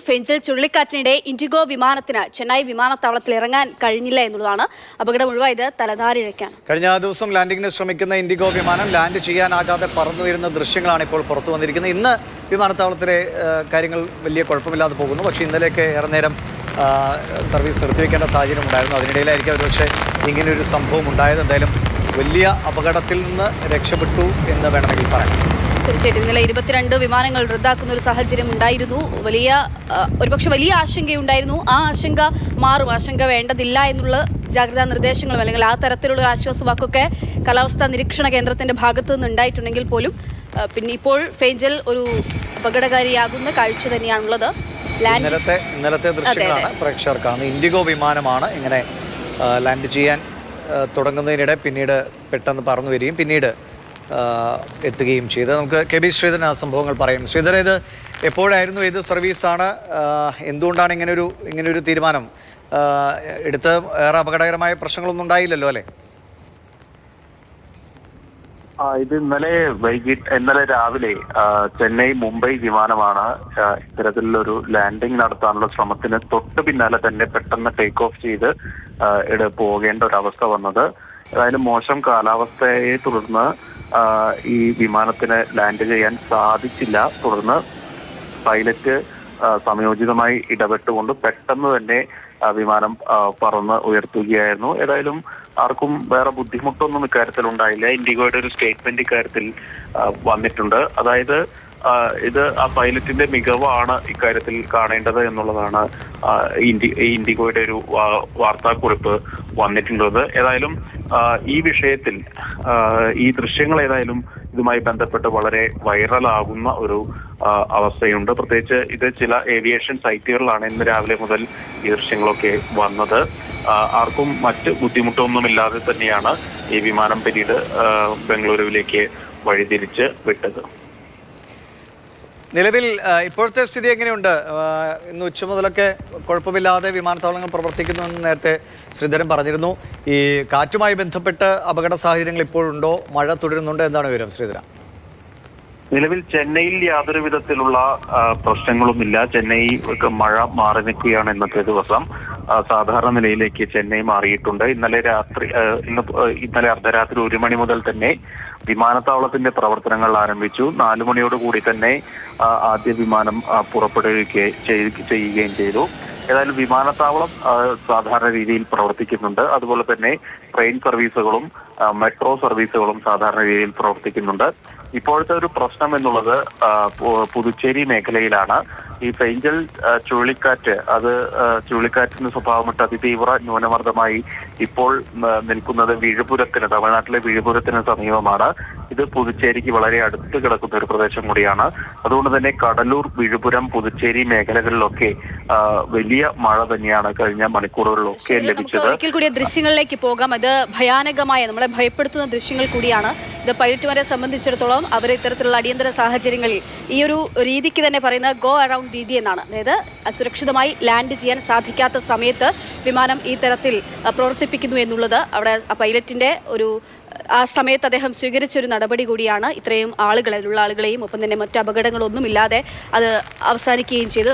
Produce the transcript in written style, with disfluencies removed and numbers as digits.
Fengal ചുഴലിക്കാറ്റിനിടെ IndiGo വിമാനത്തിന് ചെന്നൈ വിമാനത്താവളത്തിൽ ഇറങ്ങാൻ കഴിഞ്ഞില്ല എന്നുള്ളതാണ് അപകടം ഒഴിവായത് തലനാരിഴയ്ക്കാണ്. കഴിഞ്ഞ ദിവസം ലാൻഡിങ്ങിന് ശ്രമിക്കുന്ന ഇൻഡിഗോ വിമാനം ലാൻഡ് ചെയ്യാനാകാതെ പറന്നുയരുന്ന ദൃശ്യങ്ങളാണ് ഇപ്പോൾ പുറത്തു വന്നിരിക്കുന്നത്. ഇന്ന് വിമാനത്താവളത്തിലെ കാര്യങ്ങൾ വലിയ കുഴപ്പമില്ലാതെ പോകുന്നു. പക്ഷേ ഇന്നലെയൊക്കെ ഏറെ നേരം സർവീസ് നിർത്തിവെക്കേണ്ട സാഹചര്യം ഉണ്ടായിരുന്നു. അതിനിടയിലായിരിക്കും ഒരുപക്ഷെ ഇങ്ങനെയൊരു സംഭവം ഉണ്ടായത്. എന്തായാലും വലിയ അപകടത്തിൽ നിന്ന് രക്ഷപ്പെട്ടു എന്ന് വേണമെങ്കിൽ പറയാം. തീർച്ചയായിട്ടും ഇന്നലെ 22 വിമാനങ്ങൾ റദ്ദാക്കുന്ന ഒരു സാഹചര്യം ഉണ്ടായിരുന്നു. ഒരുപക്ഷെ വലിയ ആശങ്കയുണ്ടായിരുന്നു. ആ ആശങ്ക മാറും, ആശങ്ക വേണ്ടതില്ല എന്നുള്ള ജാഗ്രതാ നിർദ്ദേശങ്ങളും അല്ലെങ്കിൽ ആ തരത്തിലുള്ള ആശ്വാസവാക്കൊക്കെ കാലാവസ്ഥാ നിരീക്ഷണ കേന്ദ്രത്തിന്റെ ഭാഗത്തു നിന്ന് ഉണ്ടായിട്ടുണ്ടെങ്കിൽ പോലും പിന്നെ ഇപ്പോൾ ഫെഞ്ചൽ ഒരു അപകടകാരിയാകുന്ന കാഴ്ച തന്നെയാണുള്ളത്. ഇന്നലത്തെ ദൃശ്യങ്ങളാണ് പ്രേക്ഷകർ കാണുന്നത്. ഇൻഡിഗോ വിമാനമാണ് ഇങ്ങനെ ലാൻഡ് ചെയ്യാൻ തുടങ്ങുന്നതിനിടെ പിന്നീട് പെട്ടെന്ന് പറന്നു വരികയും പിന്നീട് എത്തുകയും ചെയ്ത്. നമുക്ക് കെ ബി ശ്രീധരൻ ആ സംഭവങ്ങൾ പറയും. ശ്രീധർ, ഇത് എപ്പോഴായിരുന്നു, ഏത് സർവീസാണ്, എന്തുകൊണ്ടാണ് ഇങ്ങനൊരു തീരുമാനം എടുത്ത്? ഏറെ അപകടകരമായ പ്രശ്നങ്ങളൊന്നും ഉണ്ടായില്ലല്ലോ അല്ലേ? ഇത് ഇന്നലെ രാവിലെ ചെന്നൈ മുംബൈ വിമാനമാണ് ഇത്തരത്തിലുള്ളൊരു ലാൻഡിംഗ് നടത്താനുള്ള ശ്രമത്തിന് തൊട്ട് പിന്നാലെ തന്നെ പെട്ടെന്ന് ടേക്ക് ഓഫ് ചെയ്ത് പോകേണ്ട ഒരു അവസ്ഥ വന്നത്. ഏതായാലും മോശം കാലാവസ്ഥയെ തുടർന്ന് ഈ വിമാനത്തിന് ലാൻഡ് ചെയ്യാൻ സാധിച്ചില്ല. തുടർന്ന് പൈലറ്റ് സമയോചിതമായി ഇടപെട്ടുകൊണ്ട് പെട്ടെന്ന് തന്നെ വിമാനം പറന്ന് ഉയർത്തുകയായിരുന്നു. ഏതായാലും ആർക്കും വേറെ ബുദ്ധിമുട്ടൊന്നും ഇക്കാര്യത്തിൽ ഉണ്ടായില്ല. ഇൻഡിഗോയുടെ ഒരു സ്റ്റേറ്റ്മെന്റ് ഇക്കാര്യത്തിൽ വന്നിട്ടുണ്ട്. അതായത് ഇത് ആ പൈലറ്റിന്റെ മികവാണ് ഇക്കാര്യത്തിൽ കാണേണ്ടത് എന്നുള്ളതാണ് ഇൻഡിഗോയുടെ ഒരു വാർത്താക്കുറിപ്പ് വന്നിട്ടുള്ളത്. ഏതായാലും ഈ വിഷയത്തിൽ ഈ ദൃശ്യങ്ങൾ ഏതായാലും ഇതുമായി ബന്ധപ്പെട്ട് വളരെ വൈറലാകുന്ന ഒരു അവസ്ഥയുണ്ട്. പ്രത്യേകിച്ച് ഇത് ചില ഏവിയേഷൻ സൈറ്റുകളിലാണ് ഇന്ന് രാവിലെ മുതൽ ഈ ദൃശ്യങ്ങളൊക്കെ വന്നത്. ആർക്കും മറ്റ് ബുദ്ധിമുട്ടൊന്നുമില്ലാതെ തന്നെയാണ് ഈ വിമാനം പിന്നീട് ബംഗളൂരുവിലേക്ക് വഴിതിരിച്ച് വിട്ടത്. നിലവിൽ ഇപ്പോഴത്തെ സ്ഥിതി എങ്ങനെയുണ്ട്? ഇന്ന് ഉച്ച മുതലൊക്കെ കുഴപ്പമില്ലാതെ വിമാനത്താവളങ്ങൾ പ്രവർത്തിക്കുന്നുവെന്ന് നേരത്തെ ശ്രീധരൻ പറഞ്ഞിരുന്നു. ഈ കാറ്റുമായി ബന്ധപ്പെട്ട് അപകട സാഹചര്യങ്ങൾ ഇപ്പോഴുണ്ടോ? മഴ തുടരുന്നുണ്ടോ? എന്താണ് വിവരം ശ്രീധരൻ? നിലവിൽ ചെന്നൈയിൽ യാതൊരു വിധത്തിലുള്ള പ്രശ്നങ്ങളുമില്ല. ചെന്നൈ മഴ മാറി നിൽക്കുകയാണ്. ഇന്നത്തെ ദിവസം സാധാരണ നിലയിലേക്ക് ചെന്നൈ മാറിയിട്ടുണ്ട്. ഇന്നലെ അർദ്ധരാത്രി 1 മണി മുതൽ തന്നെ വിമാനത്താവളത്തിന്റെ പ്രവർത്തനങ്ങൾ ആരംഭിച്ചു. 4 മണിയോടുകൂടി തന്നെ ആദ്യ വിമാനം ചെയ്യുകയും ചെയ്തു. ഏതായാലും വിമാനത്താവളം സാധാരണ രീതിയിൽ പ്രവർത്തിക്കുന്നുണ്ട്. അതുപോലെ തന്നെ ട്രെയിൻ സർവീസുകളും മെട്രോ സർവീസുകളും സാധാരണ രീതിയിൽ പ്രവർത്തിക്കുന്നുണ്ട്. ഇപ്പോഴത്തെ ഒരു പ്രശ്നം എന്നുള്ളത് പുതുച്ചേരി മേഖലയിലാണ്. ഈ ഫെഞ്ചൽ ചുഴലിക്കാറ്റ് ചുഴലിക്കാറ്റിന്റെ സ്വഭാവമിട്ട് അതിതീവ്ര ന്യൂനമർദ്ദമായി ഇപ്പോൾ നിൽക്കുന്നത് തമിഴ്നാട്ടിലെ വിഴുപുരത്തിന് സമീപമാണ്. ഇത് പുതുച്ചേരിക്ക് വളരെ അടുത്ത് കിടക്കുന്ന ഒരു പ്രദേശം കൂടിയാണ്. അതുകൊണ്ട് തന്നെ കടലൂർ, വിഴുപുരം, പുതുച്ചേരി മേഖലകളിലൊക്കെ വലിയ മഴ തന്നെയാണ് കഴിഞ്ഞ മണിക്കൂറുകളിലൊക്കെ ലഭിച്ചത്. ഒരിക്കൽ കൂടി ദൃശ്യങ്ങളിലേക്ക് പോകാം. അത് ഭയാനകമായ, നമ്മളെ ഭയപ്പെടുത്തുന്ന ദൃശ്യങ്ങൾ കൂടിയാണ്. ഇത് പൈലറ്റുമാരെ സംബന്ധിച്ചിടത്തോളം അവർ ഇത്തരത്തിലുള്ള അടിയന്തര സാഹചര്യങ്ങളിൽ ഈ ഒരു രീതിക്ക് തന്നെ പറയുന്ന ഗോ അറൗണ്ട് രീതി എന്നാണ്. അതായത് സുരക്ഷിതമായി ലാൻഡ് ചെയ്യാൻ സാധിക്കാത്ത സമയത്ത് വിമാനം ഈ തരത്തിൽ പ്രവർത്തിപ്പിക്കുന്നു എന്നുള്ളത് അവിടെ പൈലറ്റിന്റെ ആ സമയത്ത് അദ്ദേഹം സ്വീകരിച്ചൊരു നടപടി കൂടിയാണ്. ഇത്രയും ആളുകളെയും ഒപ്പം തന്നെ മറ്റ് അപകടങ്ങളൊന്നുമില്ലാതെ അത് അവസാനിക്കുകയും ചെയ്തു.